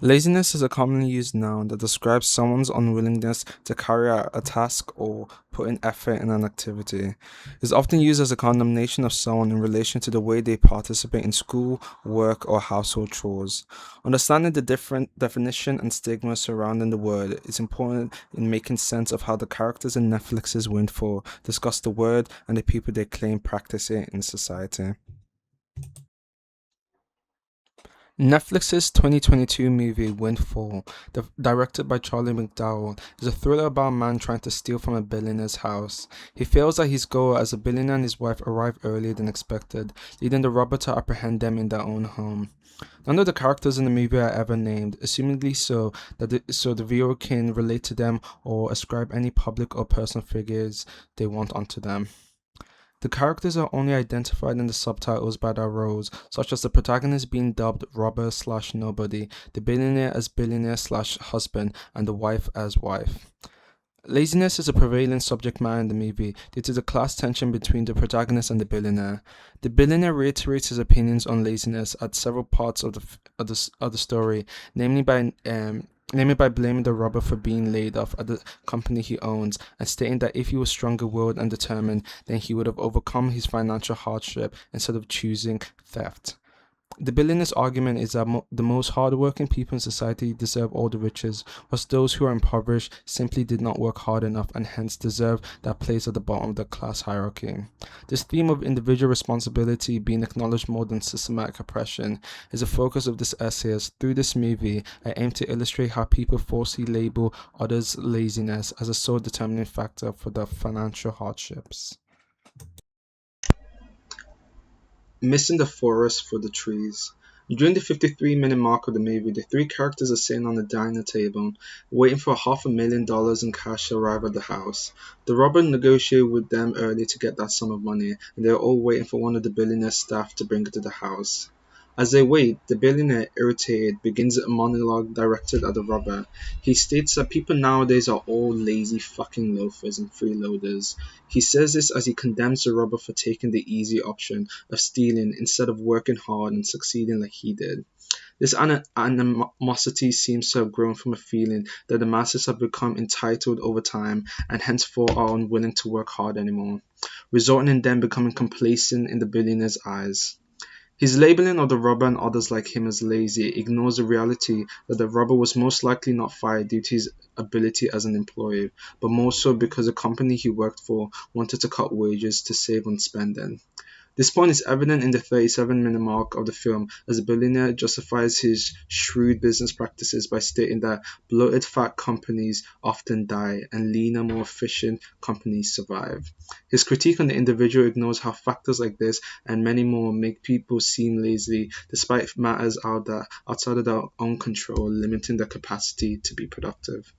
Laziness is a commonly used noun that describes someone's unwillingness to carry out a task or put in effort in an activity. It is often used as a condemnation of someone in relation to the way they participate in school, work, or household chores. Understanding the different definition and stigma surrounding the word is important in making sense of how the characters in Netflix's Windfall discuss the word and the people they claim practice it in society. Netflix's 2022 movie Windfall, directed by Charlie McDowell, is a thriller about a man trying to steal from a billionaire's house. He fails at his goal as a billionaire and his wife arrive earlier than expected, leading the robber to apprehend them in their own home. None of the characters in the movie are ever named, assumedly so the viewer can relate to them or ascribe any public or personal figures they want onto them. The characters are only identified in the subtitles by their roles, such as the protagonist being dubbed Robber slash Nobody, the billionaire as billionaire slash husband, and the wife as wife. Laziness is a prevalent subject matter in the movie due to the class tension between the protagonist and the billionaire. The billionaire reiterates his opinions on laziness at several parts of the story, namely by blaming the robber for being laid off at the company he owns and stating that if he was stronger willed and determined, then he would have overcome his financial hardship instead of choosing theft. The billionaire's argument is that the most hardworking people in society deserve all the riches, whilst those who are impoverished simply did not work hard enough and hence deserve that place at the bottom of the class hierarchy. This theme of individual responsibility being acknowledged more than systematic oppression is a focus of this essay, as through this movie I aim to illustrate how people falsely label others' laziness as a sole determining factor for their financial hardships. Missing the forest for the trees. During the 53-minute mark of the movie, the three characters are sitting on the diner table, waiting for $500,000 in cash to arrive at the house. The robber negotiated with them early to get that sum of money, and they are all waiting for one of the billionaire's staff to bring it to the house. As they wait, the billionaire, irritated, begins a monologue directed at the robber. He states that people nowadays are all lazy fucking loafers and freeloaders. He says this as he condemns the robber for taking the easy option of stealing instead of working hard and succeeding like he did. This animosity seems to have grown from a feeling that the masses have become entitled over time and henceforth are unwilling to work hard anymore, resulting in them becoming complacent in the billionaire's eyes. His labeling of the robber and others like him as lazy ignores the reality that the robber was most likely not fired due to his ability as an employee, but more so because the company he worked for wanted to cut wages to save on spending. This point is evident in the 37-minute mark of the film, as the billionaire justifies his shrewd business practices by stating that bloated fat companies often die and leaner, more efficient companies survive. His critique on the individual ignores how factors like this and many more make people seem lazy despite matters outside of their own control, limiting their capacity to be productive.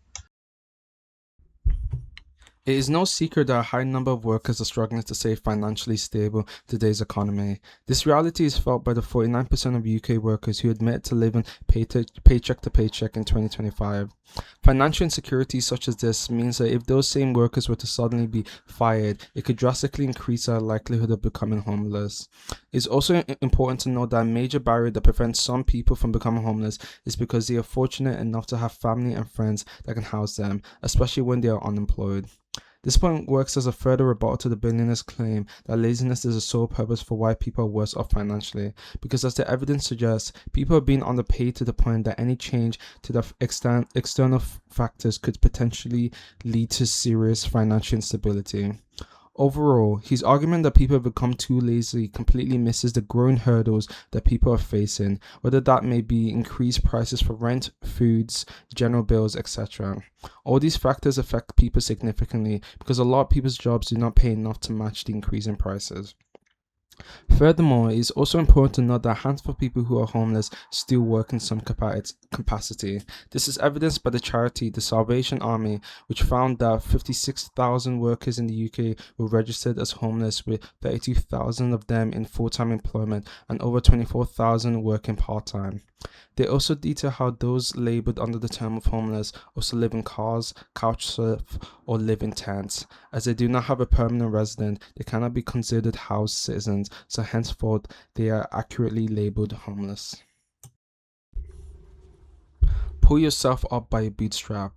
It is no secret that a high number of workers are struggling to stay financially stable in today's economy. This reality is felt by the 49% of UK workers who admit to living paycheck to paycheck in 2025. Financial insecurity such as this means that if those same workers were to suddenly be fired, it could drastically increase our likelihood of becoming homeless. It's also important to note that a major barrier that prevents some people from becoming homeless is because they are fortunate enough to have family and friends that can house them, especially when they are unemployed. This point works as a further rebuttal to the billionaire's claim that laziness is the sole purpose for why people are worse off financially, because as the evidence suggests, people are being underpaid to the point that any change to the external factors could potentially lead to serious financial instability. Overall, his argument that people have become too lazy completely misses the growing hurdles that people are facing, whether that may be increased prices for rent, foods, general bills, etc. All these factors affect people significantly because a lot of people's jobs do not pay enough to match the increase in prices. Furthermore, it is also important to note that a handful of people who are homeless still work in some capacity. This is evidenced by the charity The Salvation Army, which found that 56,000 workers in the UK were registered as homeless, with 32,000 of them in full-time employment and over 24,000 working part-time. They also detail how those labelled under the term of homeless also live in cars, couch surf, or live in tents. As they do not have a permanent residence, they cannot be considered house citizens, so henceforth they are accurately labelled homeless. pull yourself up by your bootstrap.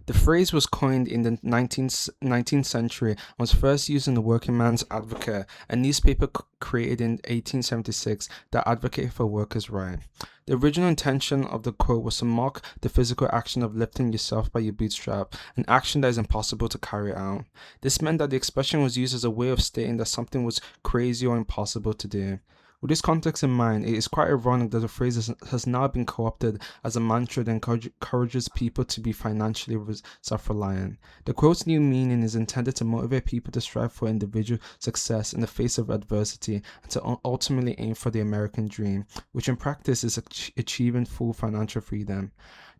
The phrase was coined in the 19th century and was first used in the Working Man's Advocate, a newspaper created in 1876 that advocated for workers' rights. The original intention of the quote was to mock the physical action of lifting yourself by your bootstrap, an action that is impossible to carry out. This meant that the expression was used as a way of stating that something was crazy or impossible to do. With this context in mind, it is quite ironic that the phrase has now been co opted as a mantra that encourages people to be financially self reliant. The quote's new meaning is intended to motivate people to strive for individual success in the face of adversity and to ultimately aim for the American dream, which in practice is achieving full financial freedom.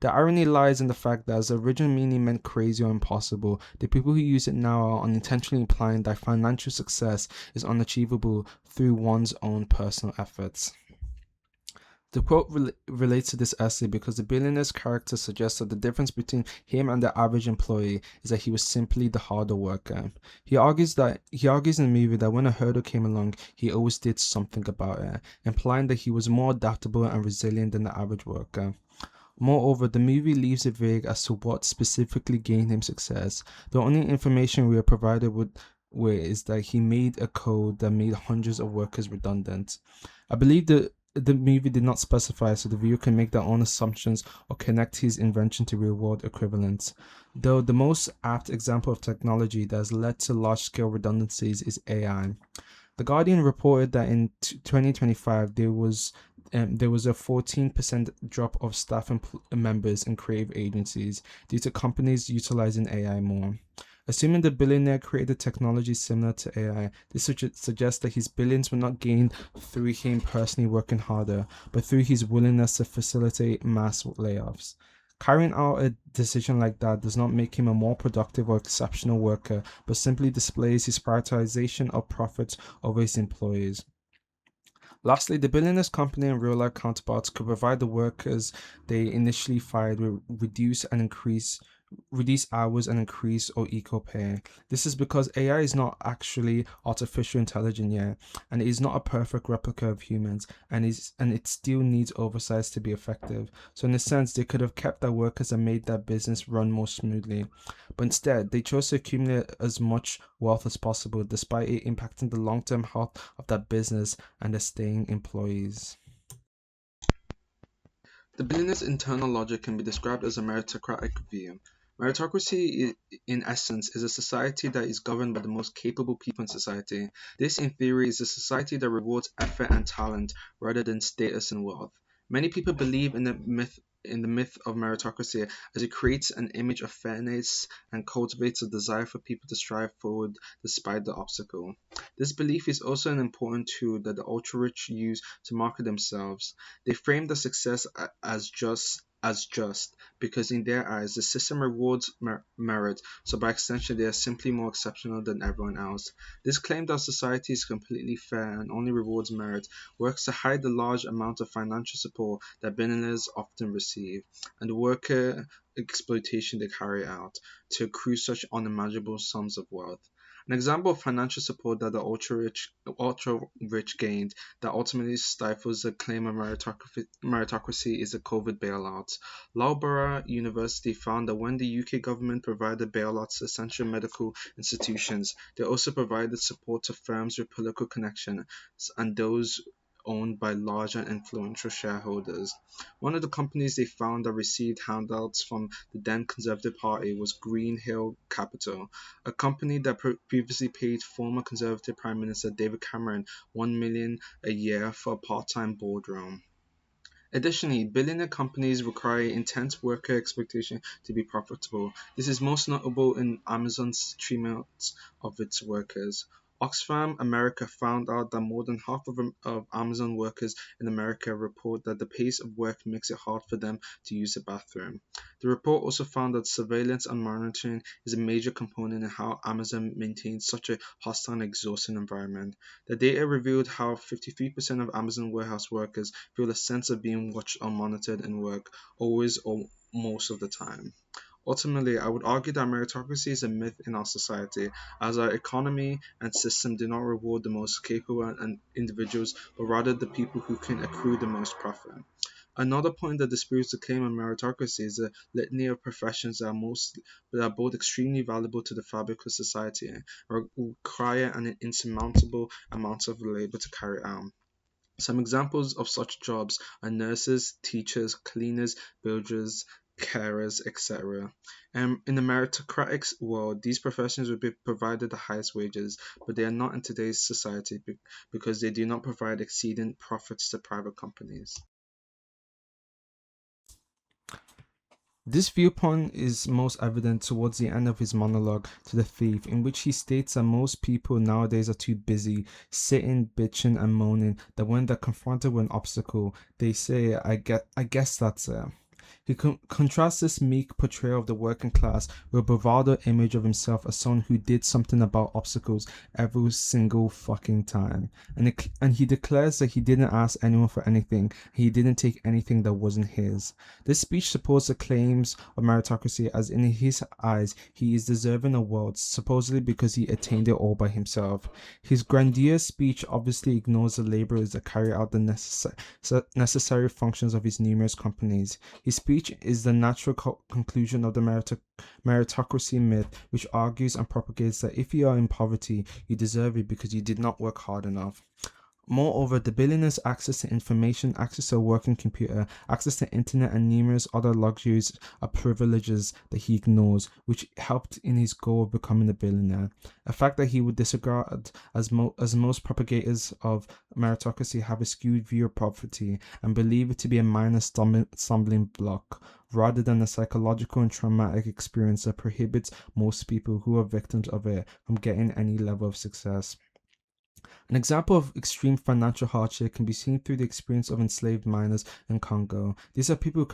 The irony lies in the fact that as the original meaning meant crazy or impossible, the people who use it now are unintentionally implying that financial success is unachievable through one's own personal efforts. The quote relates to this essay because the billionaire's character suggests that the difference between him and the average employee is that he was simply the harder worker. He argues in the movie that when a hurdle came along, he always did something about it, implying that he was more adaptable and resilient than the average worker. Moreover, the movie leaves it vague as to what specifically gained him success. The only information we are provided with is that he made a code that made hundreds of workers redundant. I believe the movie did not specify, so the viewer can make their own assumptions or connect his invention to real world equivalents. Though the most apt example of technology that has led to large scale redundancies is AI. The Guardian reported that in 2025 there was a 14% drop of staff members in creative agencies due to companies utilizing AI more. Assuming the billionaire created technology similar to AI, this suggests that his billions were not gained through him personally working harder, but through his willingness to facilitate mass layoffs. Carrying out a decision like that does not make him a more productive or exceptional worker, but simply displays his prioritization of profits over his employees. Lastly, the billionaire's company and real life counterparts could provide the workers they initially fired with reduce hours and increase or equal pay. This is because AI is not actually artificial intelligence yet, and it is not a perfect replica of humans, and it still needs oversight to be effective. So in a sense, they could have kept their workers and made their business run more smoothly. But instead, they chose to accumulate as much wealth as possible, despite it impacting the long-term health of that business and the staying employees. The billionaire's internal logic can be described as a meritocratic view. Meritocracy, in essence, is a society that is governed by the most capable people in society. This, in theory, is a society that rewards effort and talent rather than status and wealth. Many people believe in the myth of meritocracy as it creates an image of fairness and cultivates a desire for people to strive forward despite the obstacle. This belief is also an important tool that the ultra-rich use to market themselves. They frame the success as just because in their eyes the system rewards merit, so by extension they are simply more exceptional than everyone else. This claim that society is completely fair and only rewards merit works to hide the large amount of financial support that billionaires often receive and the worker exploitation they carry out to accrue such unimaginable sums of wealth. An example of financial support that the ultra rich gained that ultimately stifles the claim of meritocracy is the COVID bailouts. Loughborough University found that when the UK government provided bailouts to essential medical institutions, they also provided support to firms with political connections and those owned by large and influential shareholders. One of the companies they found that received handouts from the then Conservative Party was Greenhill Capital, a company that previously paid former Conservative Prime Minister David Cameron 1 million a year for a part-time boardroom. Additionally, billionaire companies require intense worker expectation to be profitable. This is most notable in Amazon's treatment of its workers. Oxfam America found out that more than half of Amazon workers in America report that the pace of work makes it hard for them to use the bathroom. The report also found that surveillance and monitoring is a major component in how Amazon maintains such a hostile and exhausting environment. The data revealed how 53% of Amazon warehouse workers feel a sense of being watched or monitored in work, always or most of the time. Ultimately, I would argue that meritocracy is a myth in our society, as our economy and system do not reward the most capable and individuals, but rather the people who can accrue the most profit. Another point that disputes the claim of meritocracy is the litany of professions that are both extremely valuable to the fabric of society and require an insurmountable amount of labor to carry out. Some examples of such jobs are nurses, teachers, cleaners, builders, carers, etc. In the meritocratic world, these professions would be provided the highest wages, but they are not in today's society because they do not provide exceeding profits to private companies. This viewpoint is most evident towards the end of his monologue to the thief, in which he states that most people nowadays are too busy sitting, bitching, and moaning that when they're confronted with an obstacle, they say, I guess that's it. He contrasts this meek portrayal of the working class with a bravado image of himself as someone who did something about obstacles every single fucking time. And he declares that he didn't ask anyone for anything, he didn't take anything that wasn't his. This speech supports the claims of meritocracy, as in his eyes he is deserving of wealth, supposedly because he attained it all by himself. His grandiose speech obviously ignores the laborers that carry out the necessary functions of his numerous companies. His speech is the natural conclusion of the meritocracy myth, which argues and propagates that if you are in poverty, you deserve it because you did not work hard enough. Moreover, the billionaire's access to information, access to a working computer, access to internet, and numerous other luxuries are privileges that he ignores, which helped in his goal of becoming a billionaire. A fact that he would disregard as most propagators of meritocracy have a skewed view of poverty and believe it to be a minor stumbling block, rather than a psychological and traumatic experience that prohibits most people who are victims of it from getting any level of success. An example of extreme financial hardship can be seen through the experience of enslaved miners in Congo. These are people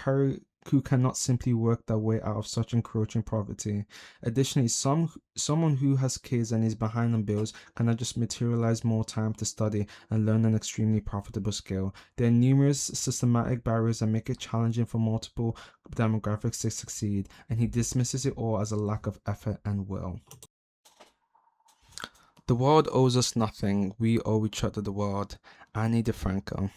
who cannot simply work their way out of such encroaching poverty. Additionally, someone who has kids and is behind on bills cannot just materialize more time to study and learn an extremely profitable skill. There are numerous systematic barriers that make it challenging for multiple demographics to succeed, and he dismisses it all as a lack of effort and will. The world owes us nothing, we owe each other the world. Annie DeFranco.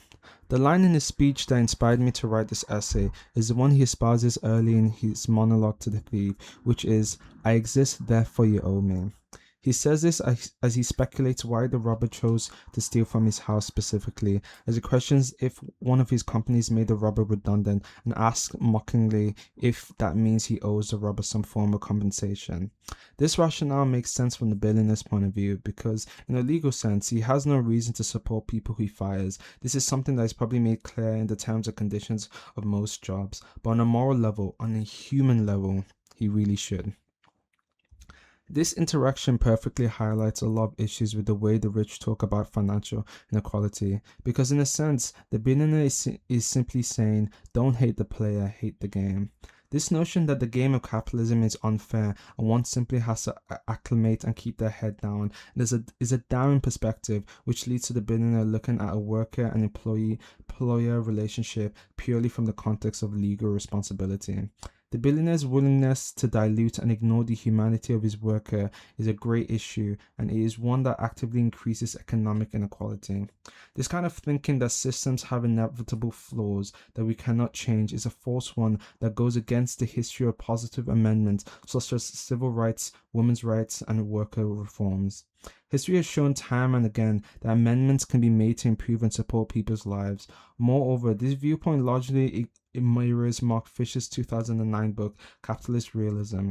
The line in his speech that inspired me to write this essay is the one he espouses early in his monologue to the thief, which is, I exist, therefore you owe me. He says this as he speculates why the robber chose to steal from his house specifically, as he questions if one of his companies made the robber redundant and asks mockingly if that means he owes the robber some form of compensation. This rationale makes sense from the billionaire's point of view because, in a legal sense, he has no reason to support people who he fires. This is something that is probably made clear in the terms and conditions of most jobs, but on a moral level, on a human level, he really should. This interaction perfectly highlights a lot of issues with the way the rich talk about financial inequality, because in a sense, the billionaire is simply saying, don't hate the player, hate the game. This notion that the game of capitalism is unfair and one simply has to acclimate and keep their head down is a damning perspective, which leads to the billionaire looking at a worker and employer relationship purely from the context of legal responsibility. The billionaire's willingness to dilute and ignore the humanity of his worker is a great issue, and it is one that actively increases economic inequality. This kind of thinking that systems have inevitable flaws that we cannot change is a false one that goes against the history of positive amendments such as civil rights, women's rights, and worker reforms. History has shown time and again that amendments can be made to improve and support people's lives. Moreover, this viewpoint largely mirrors Mark Fisher's 2009 book, Capitalist Realism.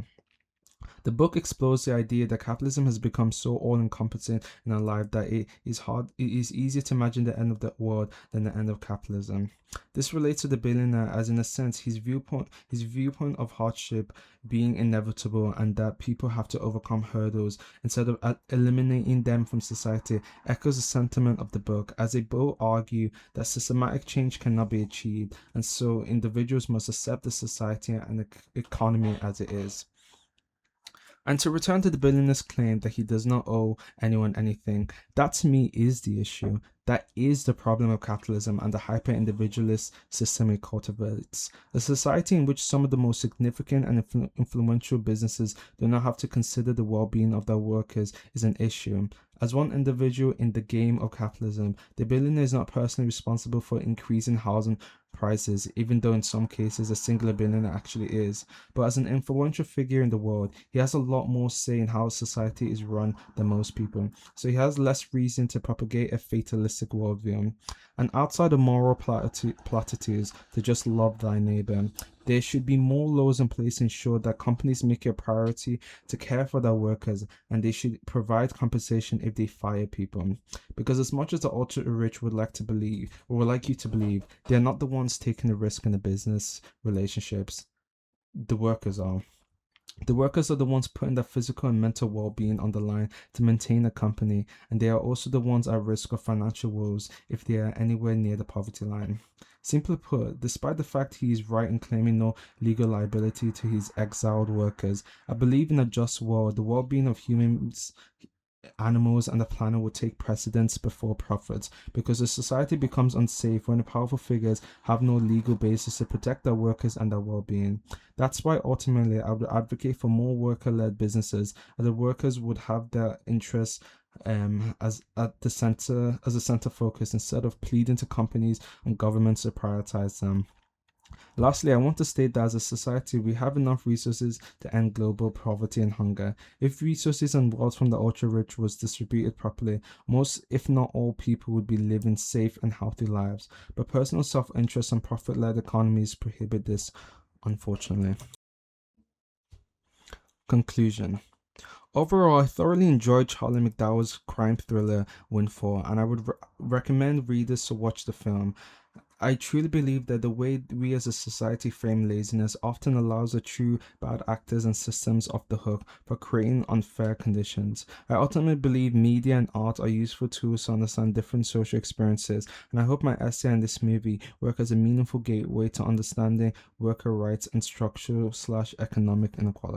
The book explores the idea that capitalism has become so all-encompassing in our life that it is easier to imagine the end of the world than the end of capitalism. This relates to the billionaire as, in a sense, his viewpoint of hardship being inevitable and that people have to overcome hurdles instead of eliminating them from society echoes the sentiment of the book, as they both argue that systematic change cannot be achieved, and so individuals must accept the society and the economy as it is. And to return to the billionaire's claim that he does not owe anyone anything, that to me is the issue. That is the problem of capitalism and the hyper-individualist system it cultivates. A society in which some of the most significant and influential businesses do not have to consider the well-being of their workers is an issue. As one individual in the game of capitalism, the billionaire is not personally responsible for increasing housing prices, even though in some cases a singular billionaire actually is. But as an influential figure in the world, he has a lot more say in how society is run than most people. So he has less reason to propagate a fatalistic worldview. And outside of moral platitudes to just love thy neighbor, there should be more laws in place to ensure that companies make it a priority to care for their workers, and they should provide compensation if they fire people. Because as much as the ultra rich would like to believe, or would like you to believe, they're not the ones taking the risk in the business relationships. The workers are. The workers are the ones putting their physical and mental well being on the line to maintain a company, and they are also the ones at risk of financial woes if they are anywhere near the poverty line. Simply put, despite the fact he is right in claiming no legal liability to his exiled workers, I believe in a just world, the well being of humans, animals, and the planet will take precedence before profits, because a society becomes unsafe when the powerful figures have no legal basis to protect their workers and their well-being. That's why ultimately I would advocate for more worker-led businesses, and the workers would have their interests as at the center as a center focus, instead of pleading to companies and governments to prioritize them. Lastly, I want to state that as a society, we have enough resources to end global poverty and hunger. If resources and wealth from the ultra rich was distributed properly, most, if not all, people would be living safe and healthy lives. But personal self interest and profit led economies prohibit this, unfortunately. Conclusion. Overall, I thoroughly enjoyed Charlie McDowell's crime thriller Windfall, and I would recommend readers to watch the film. I truly believe that the way we as a society frame laziness often allows the true bad actors and systems off the hook for creating unfair conditions. I ultimately believe media and art are useful tools to understand different social experiences, and I hope my essay and this movie work as a meaningful gateway to understanding worker rights and structural/economic inequality.